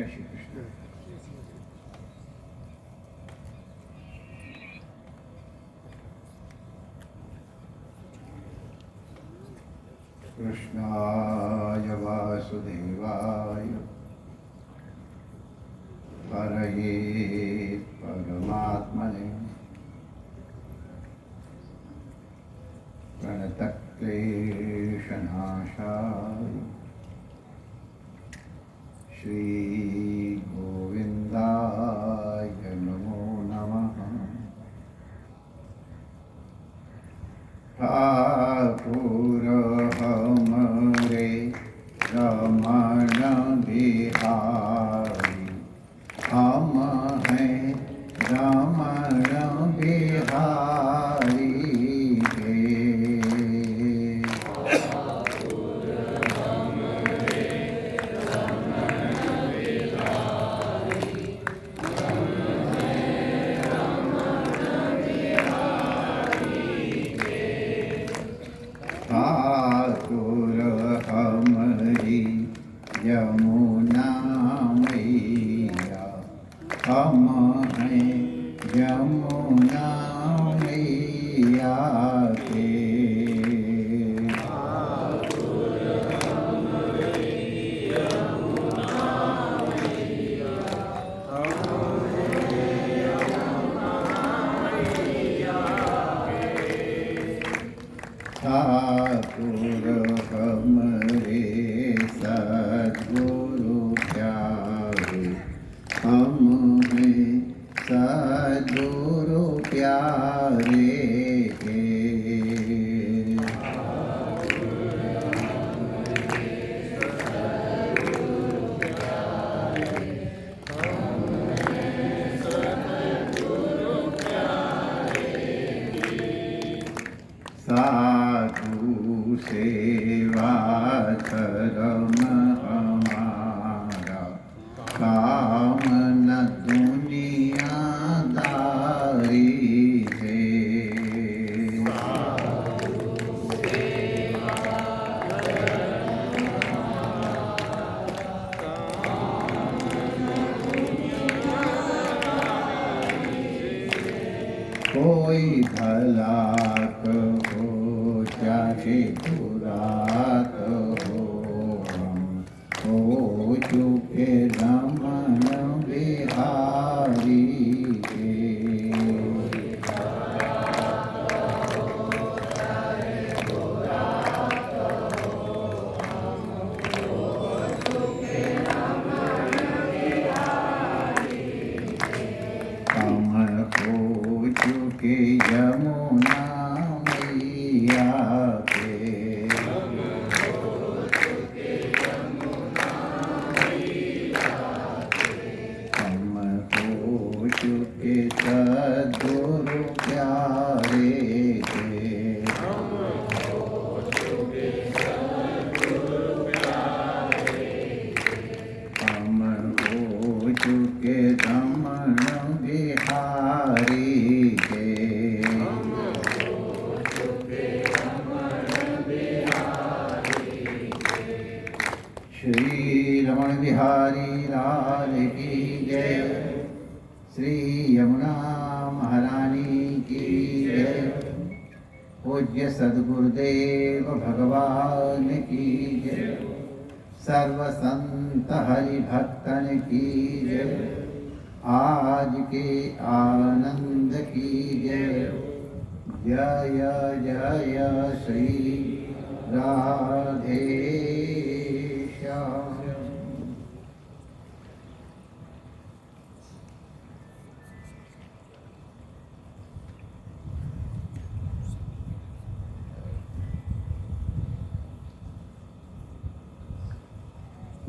श्री कृष्ण। कृष्णाय वासुदेवाय हरये परमात्मने प्रणतक्लेशनाशाय श्रीगोविन्दाय नमो नमः। ठाकुर हमरे रमण बिहारी, हम हैं रमण बिहारी के। ठाकुर हमरी यमुना मैया, हम हैं यमुना मैया के। ठाकुर हमरे सद्गुरु प्यारे, हम हैं सद्गुरु प्यारे के। साधु सेवा धर्म हमारा, काम न दुनियादारी है। कोई भला कहो चाहे बुरा कहो, हम हो चुके रमण बिहारी के। हम हो चुके यमुना मैया के। हम हो चुके सद्गुरु प्यारे के। हम हो चुके रमण बिहारी के। श्री रमण बिहारी लाल की जय। श्री यमुना महारानी की जय। पूज्य सद्गुरुदेव भगवान की जय। सर्व संत हरि भक्तन की जय। आज के आनंद की जय। जय जय श्री राधे श्याम।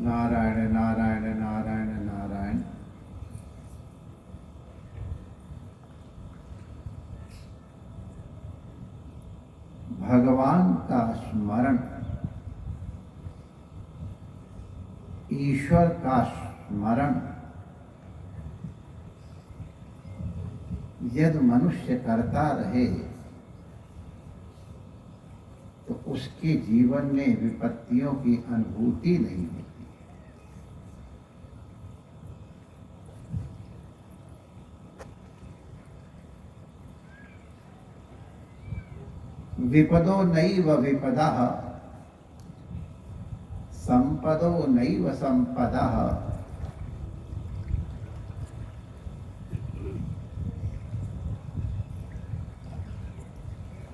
नारायण नारायण नारायण नारायण। भगवान का स्मरण, ईश्वर का स्मरण यदि मनुष्य करता रहे तो उसके जीवन में विपत्तियों की अनुभूति नहीं होती। विपदो नैव विपदः संपदो नैव संपदः।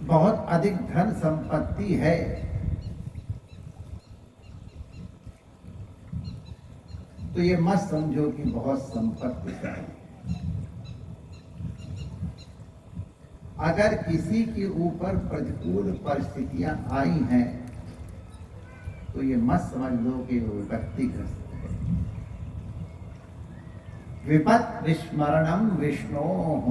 बहुत अधिक धन संपत्ति है तो ये मत समझो कि बहुत संपत्तिशाली। अगर किसी के ऊपर प्रतिकूल परिस्थितियां आई हैं तो ये मत समझ लो कि वो विपत्तिग्रस्त है। विपत् विस्मरणम विष्णोः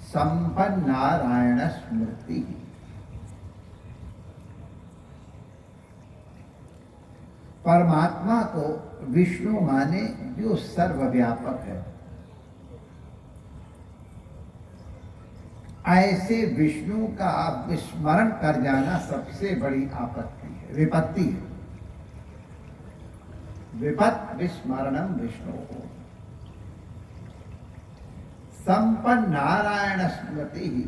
संपन्नारायण स्मृति। परमात्मा को विष्णु माने जो सर्वव्यापक है। ऐसे विष्णु का विस्मरण कर जाना सबसे बड़ी आपत्ति है, विपत्ति है। विपत् विस्मरणम विष्णु को संपन्न नारायण स्मृति ही।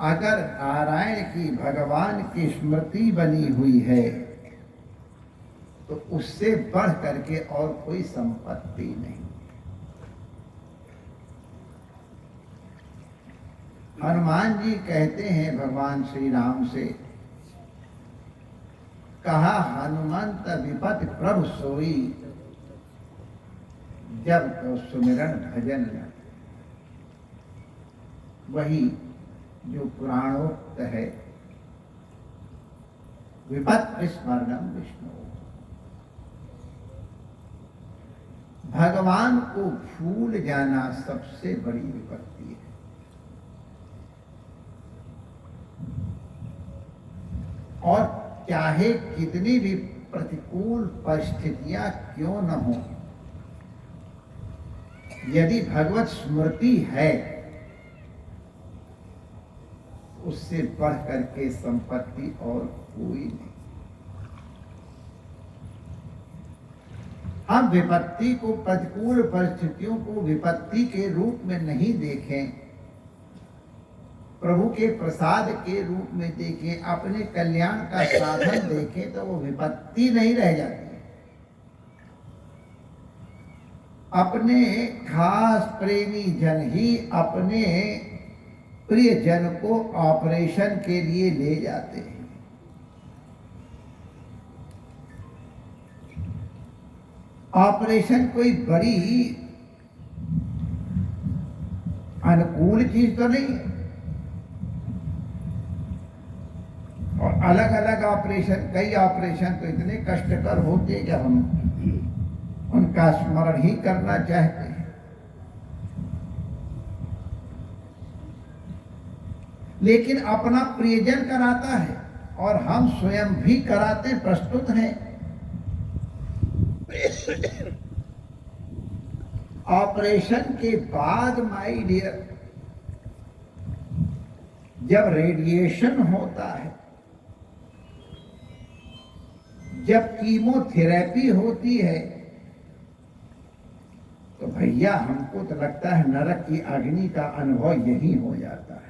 अगर नारायण की, भगवान की स्मृति बनी हुई है तो उससे बढ़ करके और कोई संपत्ति नहीं। हनुमान जी कहते हैं भगवान श्री राम से, कहा हनुमंत विपत प्रभु सोई, जब तो सुमिरन भजन न। वही जो पुराणोक्त है, विपत विस्मरणम विष्णु। भगवान को भूल जाना सबसे बड़ी विपत्ति है। और चाहे कितनी भी प्रतिकूल परिस्थितियां क्यों न हो, यदि भगवत स्मृति है उससे बढ़ करके संपत्ति और कोई नहीं। हम विपत्ति को, प्रतिकूल परिस्थितियों को विपत्ति के रूप में नहीं देखें, प्रभु के प्रसाद के रूप में देखें, अपने कल्याण का साधन देखें तो वो विपत्ति नहीं रह जाती। अपने खास प्रेमी जन ही अपने प्रिय जन को ऑपरेशन के लिए ले जाते हैं। ऑपरेशन कोई बड़ी अनुकूल चीज तो नहीं है। और अलग अलग ऑपरेशन, कई ऑपरेशन तो इतने कष्टकर होते हैं कि हम उनका स्मरण ही करना चाहते हैं। लेकिन अपना प्रियजन कराता है और हम स्वयं भी कराते प्रस्तुत हैं। ऑपरेशन के बाद माय डियर, जब रेडिएशन होता है, जब कीमोथेरेपी होती है, तो भैया हमको तो लगता है नरक की अग्नि का अनुभव यही हो जाता है।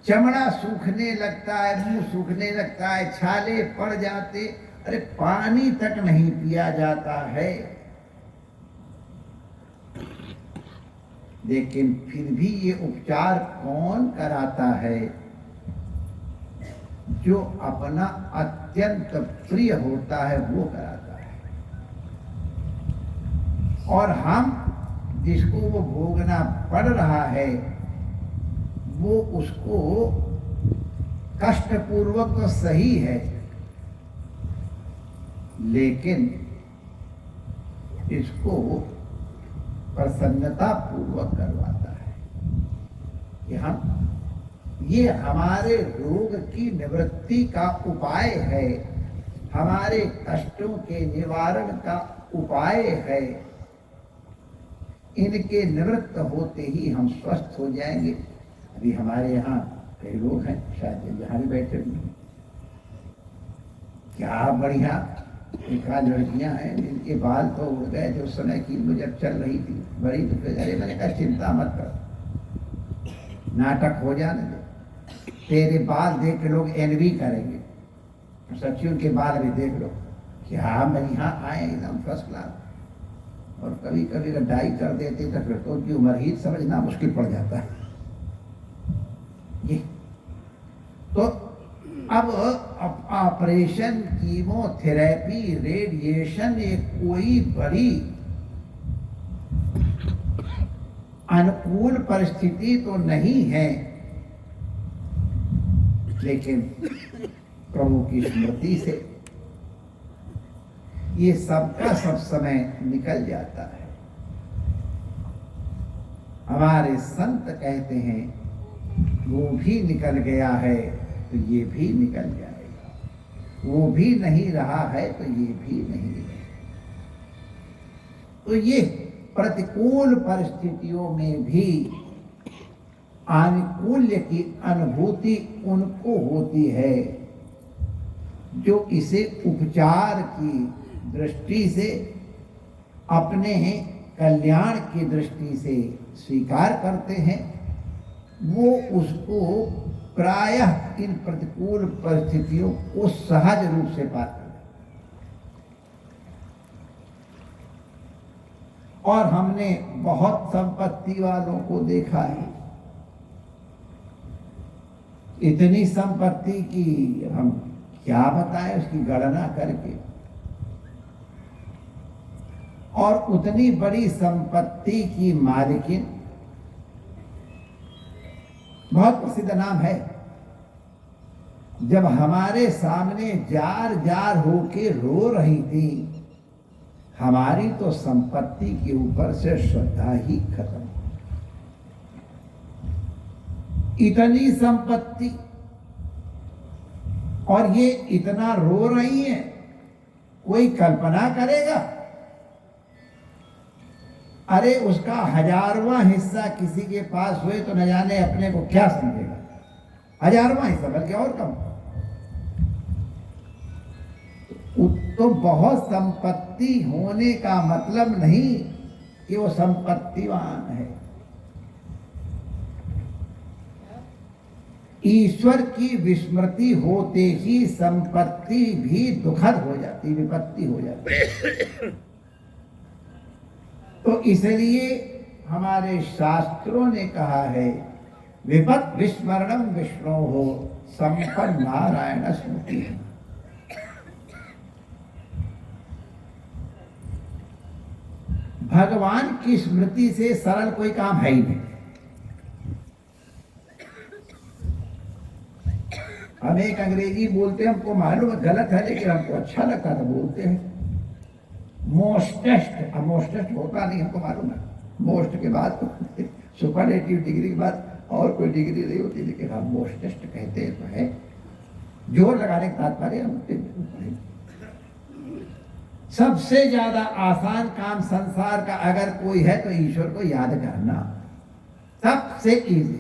चमड़ा सूखने लगता है, मुंह सूखने लगता है, छाले पड़ जाते, अरे पानी तक नहीं पिया जाता है। लेकिन फिर भी ये उपचार कौन कराता है? जो अपना अत्यंत प्रिय होता है वो कराता है। और हम जिसको वो भोगना पड़ रहा है वो उसको कष्टपूर्वक तो सही है, लेकिन इसको प्रसन्नता पूर्वक करवाता है कि ये हमारे रोग की निवृत्ति का उपाय है, हमारे कष्टों के निवारण का उपाय है। इनके निवृत्त होते ही हम स्वस्थ हो जाएंगे। अभी हमारे यहाँ कई लोग हैं, शायद यहाँ भी बैठे हुए, क्या बढ़िया एक आध लड़कियां हैं जिनके बाल तो उड़ गए थे उस समय की जब चल रही थी, बड़ी दुख। अरे मैंने कहा चिंता मत कर, नाटक हो जाने दे, तेरे बाल देख के लोग एनवी करेंगे। सच्ची उनके बाल भी देख लो कि हाँ मैं यहाँ आए एकदम फर्स्ट क्लास। और कभी कभी अगर डाई कर देते तो फिर तो उनकी उम्र ही समझना मुश्किल पड़ जाता है। ये तो अब ऑपरेशन, कीमोथेरेपी, रेडिएशन ये कोई बड़ी अनुकूल परिस्थिति तो नहीं है, लेकिन प्रभु की स्मृति से ये सबका सब समय निकल जाता है। हमारे संत कहते हैं वो भी निकल गया है तो ये भी निकल जाएगा, वो भी नहीं रहा है तो ये भी नहीं रहेगा। तो ये प्रतिकूल परिस्थितियों में भी आनुकूल्य की अनुभूति उनको होती है जो इसे उपचार की दृष्टि से, अपने कल्याण की दृष्टि से स्वीकार करते हैं। वो उसको प्रायः इन प्रतिकूल परिस्थितियों को सहज रूप से पार करते हैं। और हमने बहुत संपत्ति वालों को देखा है, इतनी संपत्ति की हम क्या बताएं उसकी गणना करके, और उतनी बड़ी संपत्ति की मालिकिन, बहुत प्रसिद्ध नाम है, जब हमारे सामने जार जार होके रो रही थी, हमारी तो संपत्ति के ऊपर से श्रद्धा ही खत्म। इतनी संपत्ति और ये इतना रो रही है, कोई कल्पना करेगा? अरे उसका 1000वां हिस्सा किसी के पास हुए तो न जाने अपने को क्या समझेगा। 1000वां हिस्सा बल्कि और कम। तो बहुत संपत्ति होने का मतलब नहीं कि वो संपत्तिवान है। ईश्वर की विस्मृति होते ही संपत्ति भी दुखद हो जाती, विपत्ति हो जाती। तो इसलिए हमारे शास्त्रों ने कहा है, विपत् विस्मरणम विष्णो हो संपन्न नारायण स्मृति। भगवान की स्मृति से सरल कोई काम है ही नहीं। हम एक अंग्रेजी बोलते हैं, हमको मालूम है गलत है, लेकिन हमको अच्छा लगता था बोलते हैं। मोस्टेस्ट, अब मोस्टेस्ट होता नहीं, हमको मालूम है। मोस्ट के बाद सुपरलेटिव डिग्री के बाद और कोई डिग्री नहीं होती, लेकिन हम मोस्टेस्ट कहते हैं तो है। जोर लगाने का तात्पर्य हम सबसे ज्यादा आसान काम संसार का अगर कोई है तो ईश्वर को याद करना सबसे इजी।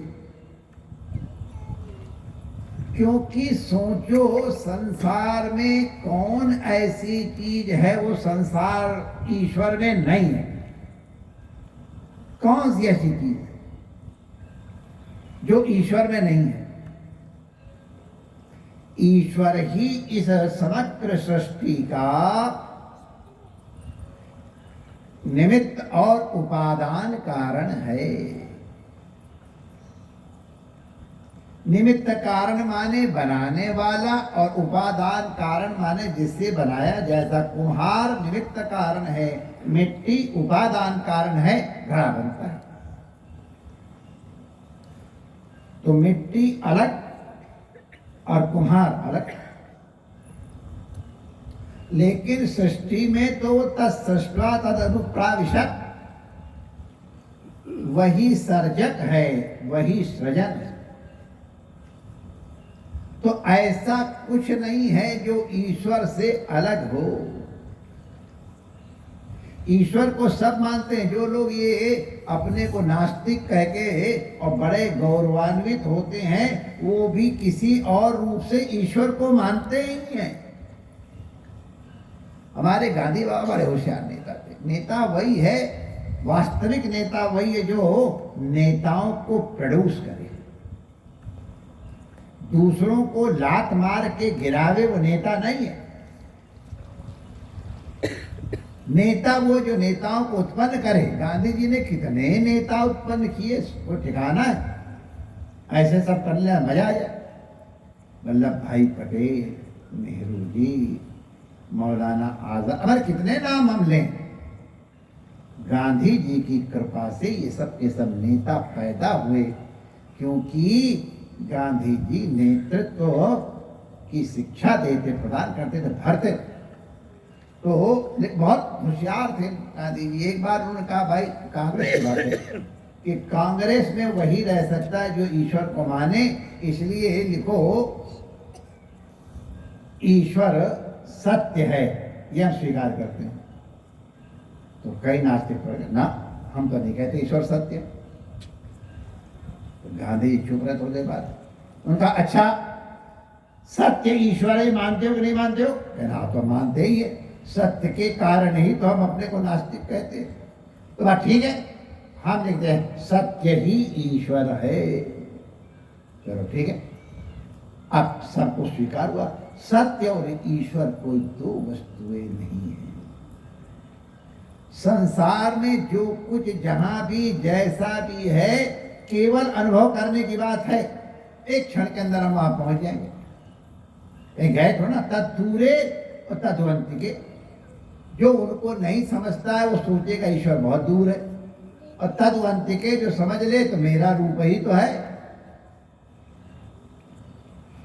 क्योंकि सोचो संसार में कौन ऐसी चीज है वो संसार ईश्वर में नहीं है। कौन सी ऐसी चीज है जो ईश्वर में नहीं है? ईश्वर ही इस समग्र सृष्टि का निमित्त और उपादान कारण है। निमित्त कारण माने बनाने वाला, और उपादान कारण माने जिससे बनाया। जैसा कुम्हार निमित्त कारण है, मिट्टी उपादान कारण है, घड़ा बनता है। तो मिट्टी अलग और कुम्हार अलग, लेकिन सृष्टि में तो तत्सृष्ट्वा तदनुप्राविशत्, वही सर्जक है, वही सृजन है। तो ऐसा कुछ नहीं है जो ईश्वर से अलग हो। ईश्वर को सब मानते हैं। जो लोग ये अपने को नास्तिक कह के और बड़े गौरवान्वित होते हैं, वो भी किसी और रूप से ईश्वर को मानते ही हैं। हमारे गांधी बाबा बड़े होशियार नेता थे। नेता वही है, वास्तविक नेता वही है जो नेताओं को प्रोड्यूस करे, दूसरों को लात मार के गिरावे, वो नेता नहीं है। नेता वो जो नेताओं को उत्पन्न करे। गांधी जी ने कितने नेता उत्पन्न किए, वो ठिकाना है। ऐसे सब कर लिया मजा आ जाए। वल्लभ भाई पटेल, नेहरू जी, मौलाना आजाद, अगर कितने नाम हम लें, गांधी जी की कृपा से ये सब के सब नेता पैदा हुए, क्योंकि गांधी जी नेतृत्व की शिक्षा देते, प्रदान करते थे, भरते। तो बहुत होशियार थे गांधी जी। एक बार उन्होंने कहा, भाई कांग्रेस की बात है कि कांग्रेस में वही रह सकता है जो ईश्वर को माने, इसलिए लिखो ईश्वर सत्य है, यह हम स्वीकार करते हैं। तो कई नास्तिक पढ़ ना, हम तो नहीं कहते ईश्वर सत्य। तो गांधी चुप रहे थोड़ी देर बाद। उनका अच्छा सत्य ईश्वर ही मानते हो कि नहीं मानते हो? कहना तो मानते ही है, सत्य के कारण ही तो हम अपने को नास्तिक कहते हैं। तो बात ठीक है, हम लिखते हैं सत्य ही ईश्वर है। चलो ठीक है, अब सबको स्वीकार हुआ, सत्य और ईश्वर कोई दो वस्तुएं नहीं है। संसार में जो कुछ जहां भी जैसा भी है, केवल अनुभव करने की बात है। एक क्षण के अंदर हम वहां पहुंच जाएंगे। गए थोड़ा ना, तत्दूरे और तत्वंतिके। जो उनको नहीं समझता है वो सोचेगा ईश्वर बहुत दूर है, और तत्वंतिके जो समझ ले तो मेरा रूप ही तो है।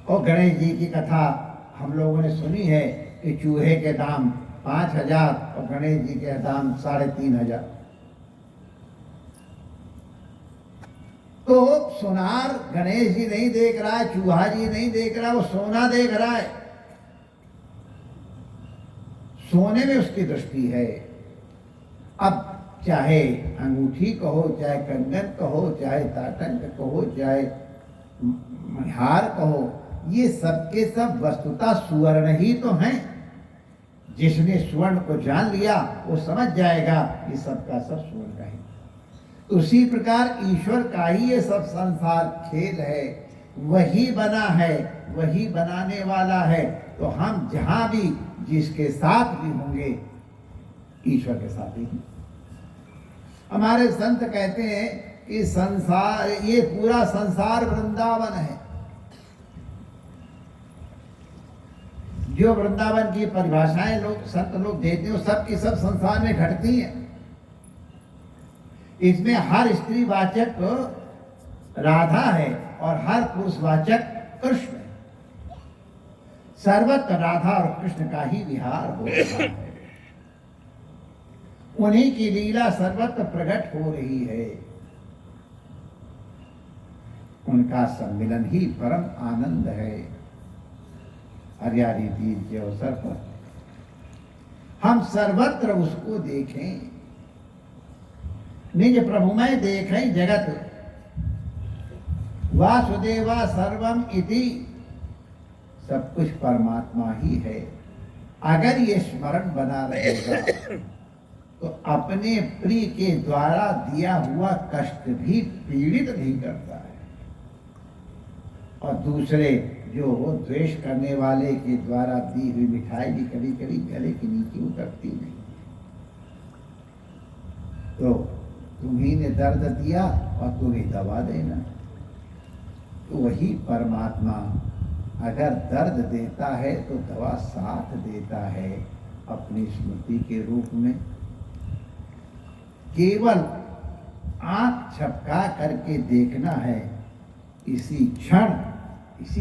और गणेश जी की कथा हम लोगों ने सुनी है कि चूहे के दाम 5,000 और गणेश जी के दाम 3,500। तो सोनार गणेश जी नहीं देख रहा है, चूहा जी नहीं देख रहा, वो सोना देख रहा है। सोने में उसकी दृष्टि है। अब चाहे अंगूठी कहो, चाहे कंगन कहो, चाहे ताटंक कहो, चाहे हार कहो, ये सबके सब वस्तुतः सुवर्ण ही तो हैं। जिसने स्वर्ण को जान लिया वो समझ जाएगा ये सबका सब स्वर्ण का ही। उसी प्रकार ईश्वर का ही ये सब संसार खेल है, वही बना है, वही बनाने वाला है। तो हम जहां भी जिसके साथ भी होंगे, ईश्वर के साथ ही। हमारे संत कहते हैं कि संसार, ये पूरा संसार वृंदावन है। जो वृंदावन की परिभाषाएं लोग संत लोग देते हैं, सब की सब संसार में घटती हैं। इसमें हर स्त्री वाचक राधा है और हर पुरुष वाचक कृष्ण है। सर्वत्र राधा और कृष्ण का ही विहार हो रहा है। उन्हीं की लीला सर्वत्र प्रकट हो रही है। उनका सम्मिलन ही परम आनंद है। हरियाली तीज के अवसर पर हम सर्वत्र उसको देखें, निज प्रभुमय देखें जगत। वासुदेवा सर्वम इति, सब कुछ परमात्मा ही है। अगर ये स्मरण बना रहेगा तो अपने प्रिय के द्वारा दिया हुआ कष्ट भी पीड़ित नहीं करता है, और दूसरे जो द्वेष करने वाले के द्वारा दी हुई मिठाई भी कभी कभी गले के नीचे उतरती नहीं। तो तुम्ही ने दर्द दिया और तुम्हें दवा देना। तो वही परमात्मा अगर दर्द देता है तो दवा साथ देता है अपनी स्मृति के रूप में। केवल आंख झपका करके देखना है। इसी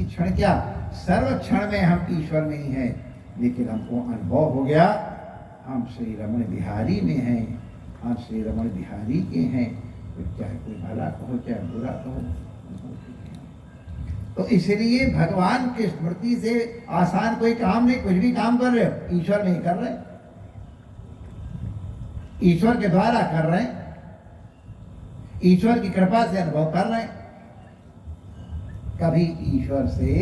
क्षण क्या, सर्व क्षण में हम ईश्वर में ही हैं, लेकिन हमको अनुभव हो गया हम श्री रमण बिहारी में हैं, हम श्री रमण बिहारी के हैं। तो चाहे कोई भला कहो चाहे बुरा कहो, तो इसलिए भगवान की स्मृति से आसान कोई काम नहीं। कुछ भी काम कर रहे हो ईश्वर नहीं कर रहे, ईश्वर के द्वारा कर रहे हैं, ईश्वर की कृपा से अनुभव कर रहे हैं। कभी ईश्वर से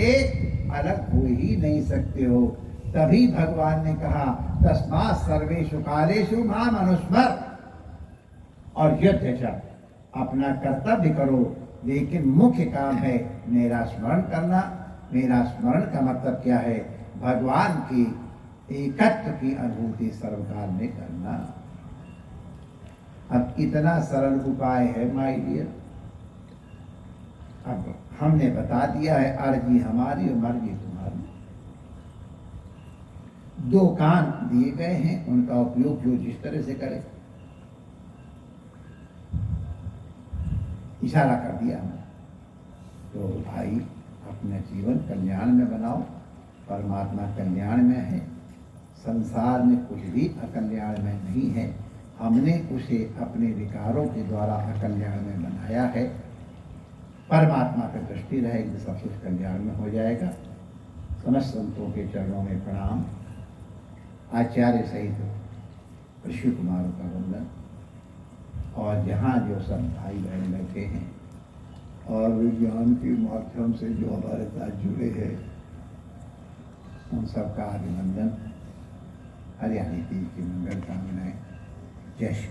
अलग हो ही नहीं सकते हो। तभी भगवान ने कहा तस्मात् सर्वेषु कालेषु माम अनुस्मर, और युद्ध च अपना कर्तव्य करो, लेकिन मुख्य काम है मेरा स्मरण करना। मेरा स्मरण का मतलब क्या है? भगवान की एकत्व की अनुभूति सर्वकाल में करना। अब इतना सरल उपाय है माय डियर। अब हमने बता दिया है, अर्जी हमारी और मर्जी तुम्हारी। दो कान दिए गए हैं, उनका उपयोग जो जिस तरह से करे। इशारा कर दिया हमने। तो भाई अपना जीवन कल्याण में बनाओ, परमात्मा कल्याण में है, संसार में कुछ भी अकल्याण में नहीं है। हमने उसे अपने विकारों के द्वारा अकल्याण में बनाया है। परमात्मा पर दृष्टि रहेगी, सब कुछ कल्याण में हो जाएगा। समस्त संतों के चरणों में प्रणाम, आचार्य सहित ऋषि कुमारों का वंदन, और जहाँ जो सब भाई बहन बैठे हैं और विज्ञान के माध्यम से जो हमारे साथ जुड़े हैं, उन सबका अभिनंदन। हरियाणी तीज की मंगल कामनाएं। जय श्री